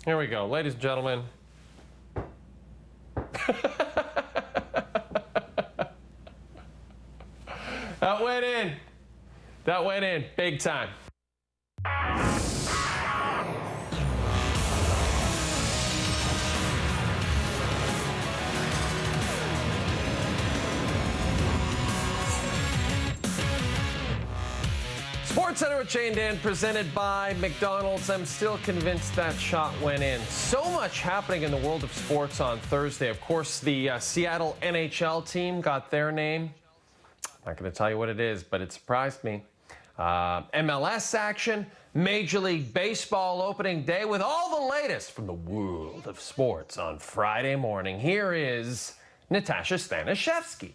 Here we go, ladies and gentlemen. That went in. That went in big time. SportsCenter with Jane Dan, presented by McDonald's. I'm still convinced that shot went in. So much happening in the world of sports on Thursday. Of course, the Seattle NHL team got their name. I'm not going to tell you what it is, but it surprised me. MLS action, Major League Baseball opening day with all the latest from the world of sports on Friday morning. Here is Natasha Staniszewski.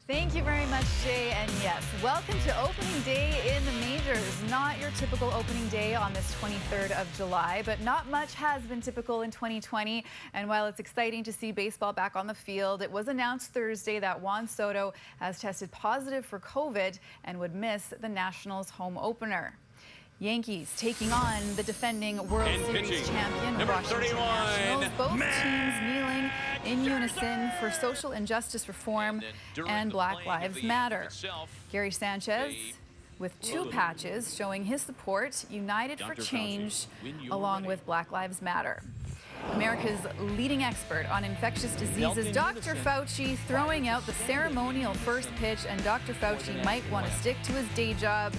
Thank you very much, Jay. And yes, welcome to opening day in the majors. Not your typical opening day on this 23rd of July, but not much has been typical in 2020. And while it's exciting to see baseball back on the field, it was announced Thursday that Juan Soto has tested positive for COVID and would miss the Nationals home opener. Yankees taking on the defending World Series champion Washington Nationals. Both teams kneeling in unison for social injustice reform and Black Lives Matter. Gary Sanchez with 2 patches showing his support, United for Change, along with Black Lives Matter. America's leading expert on infectious diseases, Dr. Fauci, throwing out the ceremonial first pitch, and Dr. Fauci might want to stick to his day job.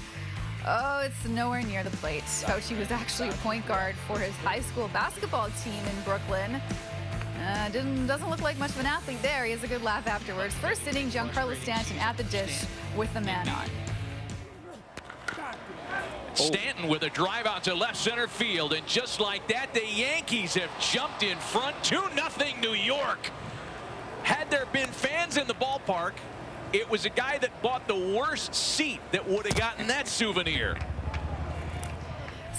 Oh, it's nowhere near the plate. Fauci was actually a point guard for his high school basketball team in Brooklyn. Doesn't look like much of an athlete there. He has a good laugh afterwards. First inning, Giancarlo Stanton at the dish with the man on. Stanton with a drive out to left center field, and just like that, the Yankees have jumped in front. 2-0 New York. Had there been fans in the ballpark, it was a guy that bought the worst seat that would have gotten that souvenir.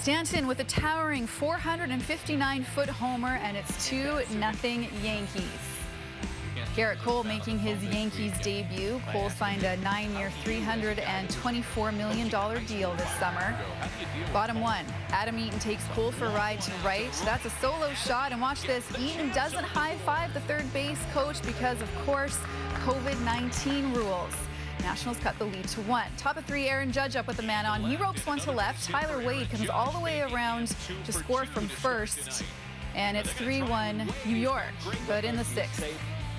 Stanton with a towering 459-foot homer, and it's 2-0 Yankees. Garrett Cole making his Yankees debut. Cole signed a 9-year, $324 million deal this summer. Bottom 1, Adam Eaton takes Cole for a ride to right. That's a solo shot, and watch this. Eaton doesn't high-five the third base coach because, of course, COVID-19 rules. Nationals cut the lead to 1. Top of 3, Aaron Judge up with the man on. He ropes one to left. Tyler Wade comes all the way around to score from first, and it's 3-1 New York. But in the 6th,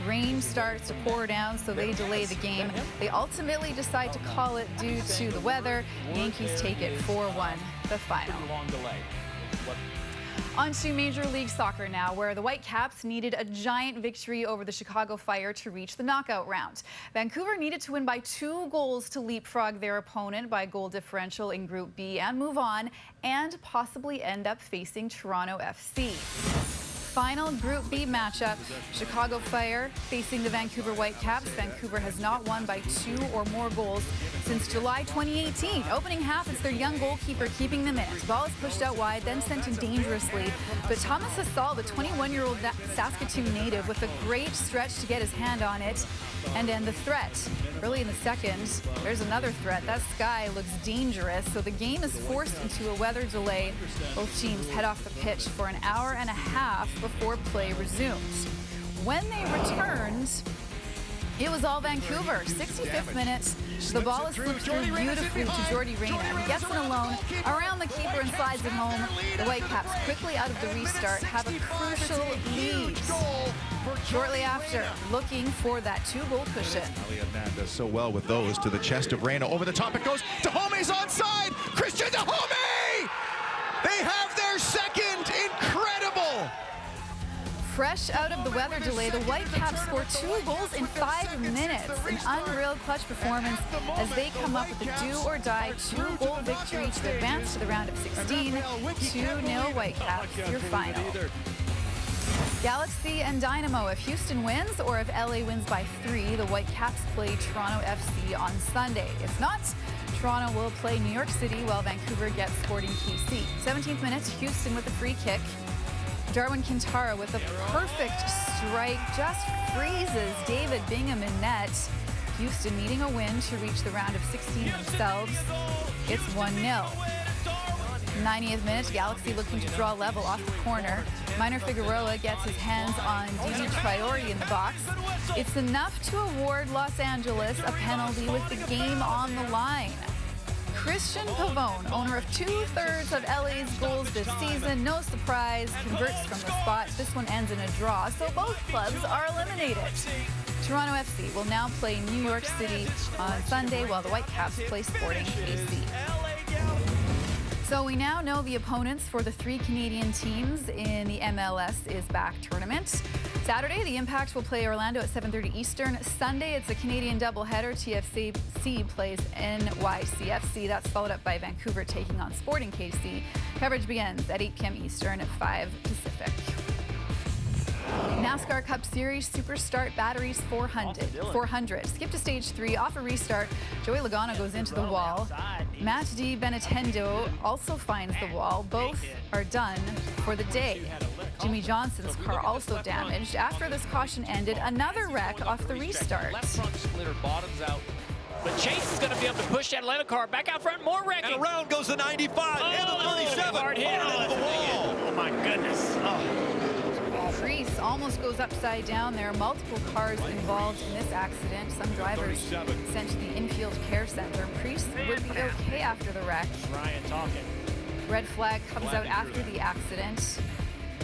rain starts to pour down, so they delay the game. They ultimately decide to call it due to the weather. Yankees take it 4-1, the final. On to Major League Soccer now, where the Whitecaps needed a giant victory over the Chicago Fire to reach the knockout round. Vancouver needed to win by 2 goals to leapfrog their opponent by goal differential in Group B and move on, and possibly end up facing Toronto FC. Final Group B matchup, Chicago Fire facing the Vancouver Whitecaps. Vancouver has not won by 2 or more goals since July 2018. Opening half, it's their young goalkeeper keeping them in. The ball is pushed out wide, then sent in dangerously. But Thomas Hasal, the 21-year-old Saskatoon native, with a great stretch to get his hand on it and end the threat. Early in the second, there's another threat. That sky looks dangerous, so the game is forced into a weather delay. Both teams head off the pitch for an hour and a half before play resumes. When they returned, it was all Vancouver. 65th minute, the ball is flipped through beautifully to Jordi Reyna. He gets it alone around the keeper and slides it home. The Whitecaps, quickly out of the restart, have a crucial lead. Shortly after, looking for that 2-goal cushion. Elliott does so well with those. To the chest of Reyna. Over the top it goes. Dahome's onside. Christian Dahome! They have their second. Incredible! Fresh out of the weather delay, the Whitecaps score 2 goals in 5 minutes. An unreal clutch performance as they come up with a do-or-die 2-goal victory to advance to the round of 16. 2-0 Whitecaps, your final. Galaxy and Dynamo. If Houston wins or if LA wins by 3, the Whitecaps play Toronto FC on Sunday. If not, Toronto will play New York City while Vancouver gets Sporting KC. 17th minute, Houston with a free kick. Darwin Quintara with a perfect strike just freezes David Bingham in net. Houston needing a win to reach the round of 16 themselves. It's 1-0. 90th minute, Galaxy looking to draw level off the corner. Minor Figueroa gets his hands on Didi Traore in the box. It's enough to award Los Angeles a penalty with the game on the line. Christian Pavone, owner of 2/3 of LA's goals this season, no surprise, converts from the spot. This one ends in a draw, so both clubs are eliminated. Toronto FC will now play New York City on Sunday, while the Whitecaps play Sporting KC. So we now know the opponents for the 3 Canadian teams in the MLS is Back tournament. Saturday, the Impact will play Orlando at 7:30 Eastern. Sunday, it's a Canadian doubleheader. TFC plays NYCFC. That's followed up by Vancouver taking on Sporting KC. Coverage begins at 8 p.m. Eastern at 5 Pacific. NASCAR Cup Series Super Start Batteries 400. Skip to stage 3, off a restart. Joey Logano goes into the wall. Matt DiBenedetto also finds the wall. Both are done for the day. Jimmy Johnson's car also damaged. After this caution ended, another wreck off the restart. Left front splitter bottoms out. But Chase is going to be able to push that Atlanta car back out front. More wrecking. And around goes the 95 and the 37. Hard hit. Into the wall. Oh, my goodness. Priest almost goes upside down. There are multiple cars involved in this accident. Some drivers sent to the infield care center. Priest would be okay after the wreck. Ryan talking. Red flag comes out after the accident.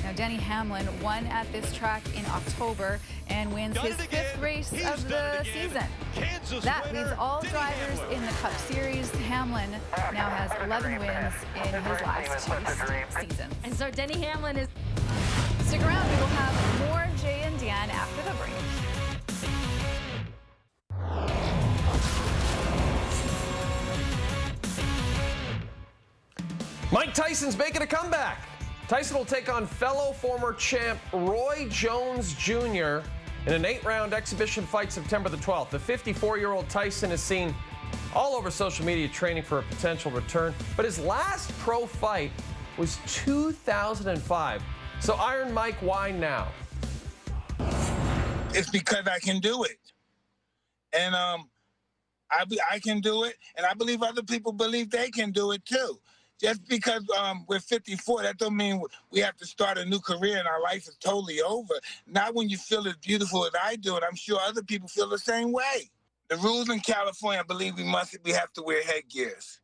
Now, Denny Hamlin won at this track in October and wins his 5th race of the season. That leads all drivers in the Cup Series. Hamlin now has 11 wins in his last 2 seasons. And so Denny Hamlin is... Stick around, we will have more Jay and Dan after the break. Mike Tyson's making a comeback. Tyson will take on fellow former champ Roy Jones Jr. in an 8-round exhibition fight September the 12th. The 54-year-old Tyson is seen all over social media training for a potential return, but his last pro fight was 2005. So Iron Mike, why now? It's because I can do it. And I can do it, and I believe other people believe they can do it too. Just because we're 54, that don't mean we have to start a new career and our life is totally over. Not when you feel as beautiful as I do, and I'm sure other people feel the same way. The rules in California, I believe we have to wear headgears.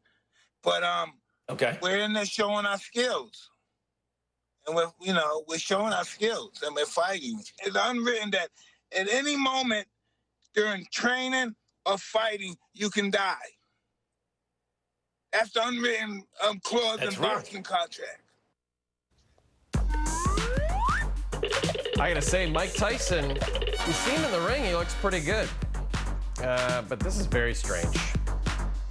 But we're in there showing our skills. And we're showing our skills and we're fighting. It's unwritten that at any moment during training or fighting, you can die. That's the unwritten clause in boxing contract. I gotta say, Mike Tyson, you see him in the ring, he looks pretty good. But this is very strange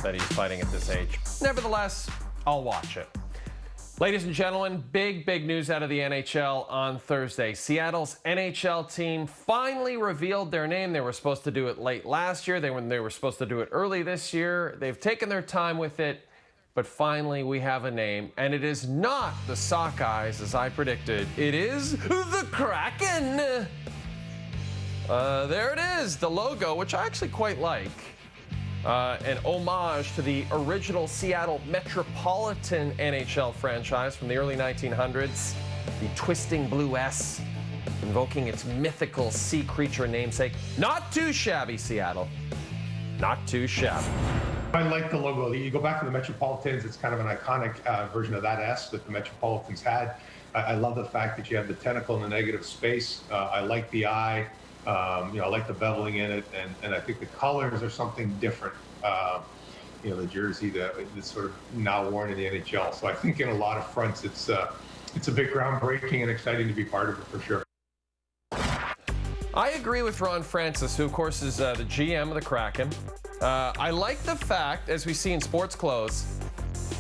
that he's fighting at this age. Nevertheless, I'll watch it. Ladies and gentlemen, big news out of the NHL on Thursday. Seattle's NHL team finally revealed their name. They were supposed to do it late last year. They were supposed to do it early this year. They've taken their time with it, but finally we have a name. And it is not the Sockeyes, as I predicted. It is the Kraken. There it is, the logo, which I actually quite like. An homage to the original Seattle Metropolitan NHL franchise from the early 1900s. The twisting blue S, invoking its mythical sea creature namesake. Not too shabby, Seattle. Not too shabby. I like the logo. You go back to the Metropolitans, it's kind of an iconic version of that S that the Metropolitans had. I love the fact that you have the tentacle in the negative space. I like the eye. I like the beveling in it, and I think the colors are something different. The jersey that's sort of now worn in the NHL. So I think in a lot of fronts, it's a bit groundbreaking and exciting to be part of it for sure. I agree with Ron Francis, who of course is the GM of the Kraken. I like the fact, as we see in sports clothes,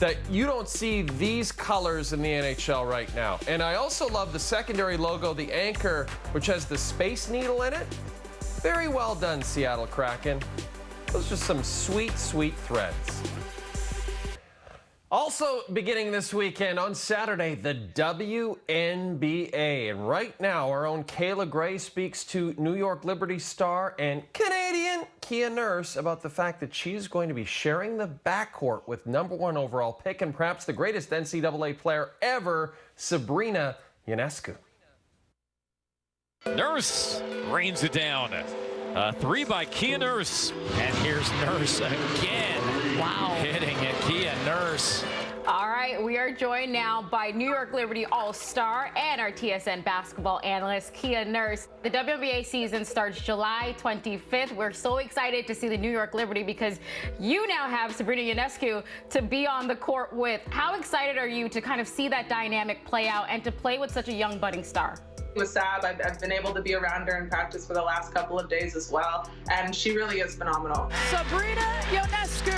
that you don't see these colors in the NHL right now. And I also love the secondary logo, the anchor, which has the Space Needle in it. Very well done, Seattle Kraken. Those are some sweet threads. Also beginning this weekend on Saturday, the WNBA. And right now, our own Kayla Gray speaks to New York Liberty star and Canadian Kia Nurse about the fact that she's going to be sharing the backcourt with #1 overall pick and perhaps the greatest NCAA player ever, Sabrina Ionescu. Nurse rains it down. 3 by Kia Nurse. And here's Nurse again. Wow. Hitting it, Kia Nurse. All right, we are joined now by New York Liberty All-Star and our TSN basketball analyst, Kia Nurse. The WNBA season starts July 25th. We're so excited to see the New York Liberty because you now have Sabrina Ionescu to be on the court with. How excited are you to kind of see that dynamic play out and to play with such a young budding star? With Sab, I've been able to be around her in practice for the last couple of days as well, and she really is phenomenal. Sabrina Ionescu,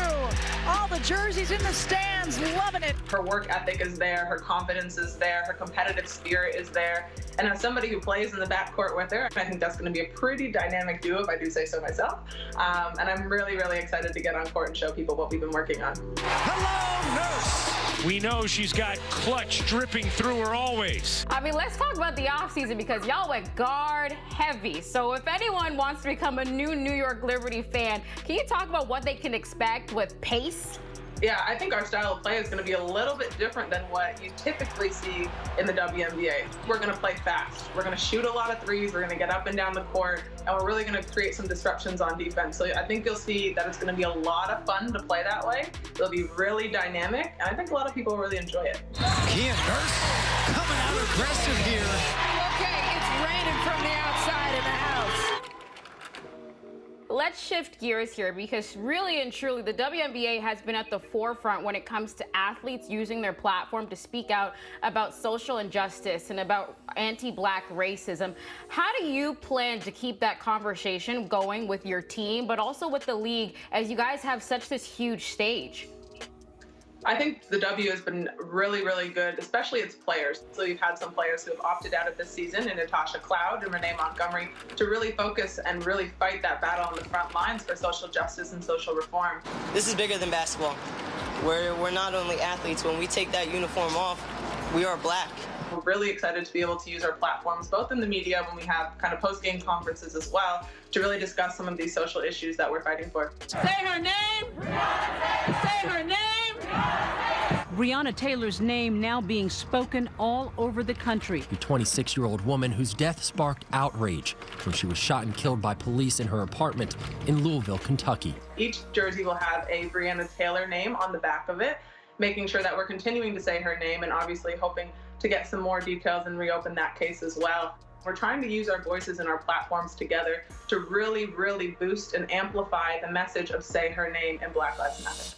all the jerseys in the stands, loving it. Her work ethic is there, her confidence is there, her competitive spirit is there, and as somebody who plays in the backcourt with her, I think that's going to be a pretty dynamic duo, if I do say so myself. And I'm really, really excited to get on court and show people what we've been working on. Hello, Nurse. We know she's got clutch dripping through her always. I mean, let's talk about the offseason because y'all went guard heavy. So if anyone wants to become a new New York Liberty fan, can you talk about what they can expect with pace? Yeah, I think our style of play is going to be a little bit different than what you typically see in the WNBA. We're going to play fast. We're going to shoot a lot of threes. We're going to get up and down the court, and we're really going to create some disruptions on defense. So I think you'll see that it's going to be a lot of fun to play that way. It'll be really dynamic, and I think a lot of people will really enjoy it. Kia Nurse coming out aggressive here. Okay, it's raining from the outside in the house. Let's shift gears here because really and truly the WNBA has been at the forefront when it comes to athletes using their platform to speak out about social injustice and about anti-Black racism. How do you plan to keep that conversation going with your team, but also with the league as you guys have such this huge stage? I think the W has been really, really good, especially its players. So you've had some players who have opted out of this season, and Natasha Cloud and Renee Montgomery, to really focus and really fight that battle on the front lines for social justice and social reform. This is bigger than basketball. We're not only athletes. When we take that uniform off, we are Black. We're really excited to be able to use our platforms, both in the media when we have kind of post-game conferences as well, to really discuss some of these social issues that we're fighting for. Say her name! Say her name! Breonna Taylor's name now being spoken all over the country. The 26-year-old woman whose death sparked outrage when she was shot and killed by police in her apartment in Louisville, Kentucky. Each jersey will have a Breonna Taylor name on the back of it, making sure that we're continuing to say her name and obviously hoping to get some more details and reopen that case as well. We're trying to use our voices and our platforms together to really, really boost and amplify the message of Say Her Name and Black Lives Matter.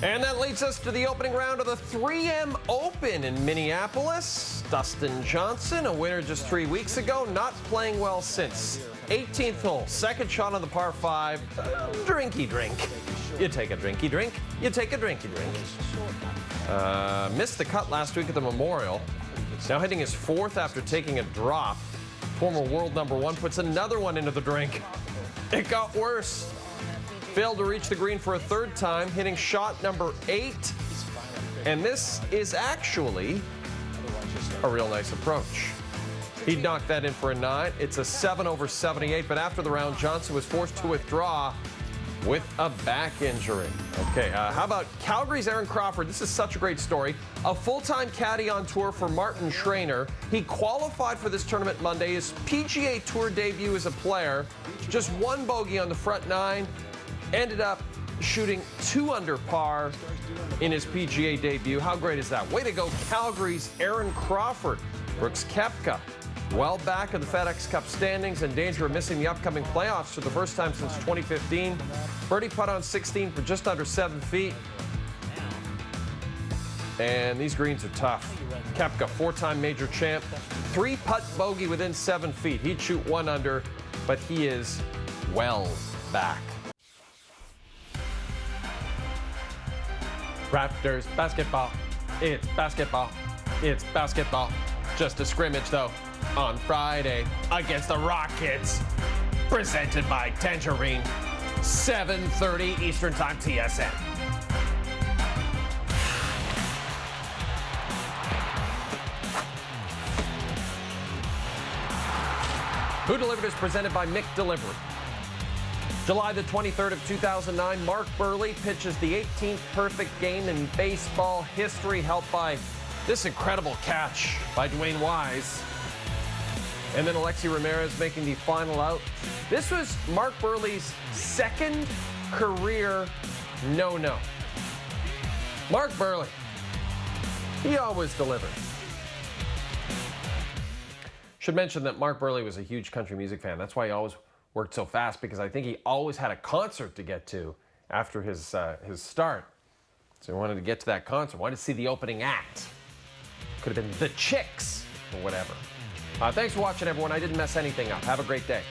And that leads us to the opening round of the 3M Open in Minneapolis. Dustin Johnson, a winner just 3 weeks ago, not playing well since. 18th hole, second shot on the par 5. Drinky drink. You take a drinky drink. You take a drinky drink. Missed the cut last week at the Memorial. Now hitting his 4th after taking a drop. Former world #1 puts another one into the drink. It got worse. Failed to reach the green for a 3rd time, hitting shot number 8. And this is actually a real nice approach. He knocked that in for a 9. It's a 7 over 78, but after the round, Johnson was forced to withdraw with a back injury. Okay, how about Calgary's Aaron Crawford? This is such a great story. A full-time caddy on tour for Martin Schreiner. He qualified for this tournament Monday. His PGA Tour debut as a player. Just 1 bogey on the front 9. Ended up shooting 2 under par in his PGA debut. How great is that? Way to go, Calgary's Aaron Crawford. Brooks Koepka, well back in the FedEx Cup standings, in danger of missing the upcoming playoffs for the first time since 2015. Birdie putt on 16 for just under 7 feet. And these greens are tough. Koepka, 4-time major champ. 3-putt bogey within 7 feet. He'd shoot 1 under, but he is well back. Raptors basketball. It's basketball. It's basketball. Just a scrimmage, though, on Friday against the Rockets. Presented by Tangerine. 7:30 Eastern Time, TSN. Who Delivered is presented by Mick Delivery. July the 23rd of 2009, Mark Buehrle pitches the 18th perfect game in baseball history, helped by this incredible catch by Dwayne Wise. And then Alexi Ramirez making the final out. This was Mark Buehrle's second career no-no. Mark Buehrle, he always delivered. Should mention that Mark Buehrle was a huge country music fan. That's why he always worked so fast, because I think he always had a concert to get to after his start. So he wanted to get to that concert, wanted to see the opening act. Could have been the Chicks or whatever. Thanks for watching, everyone. I didn't mess anything up. Have a great day.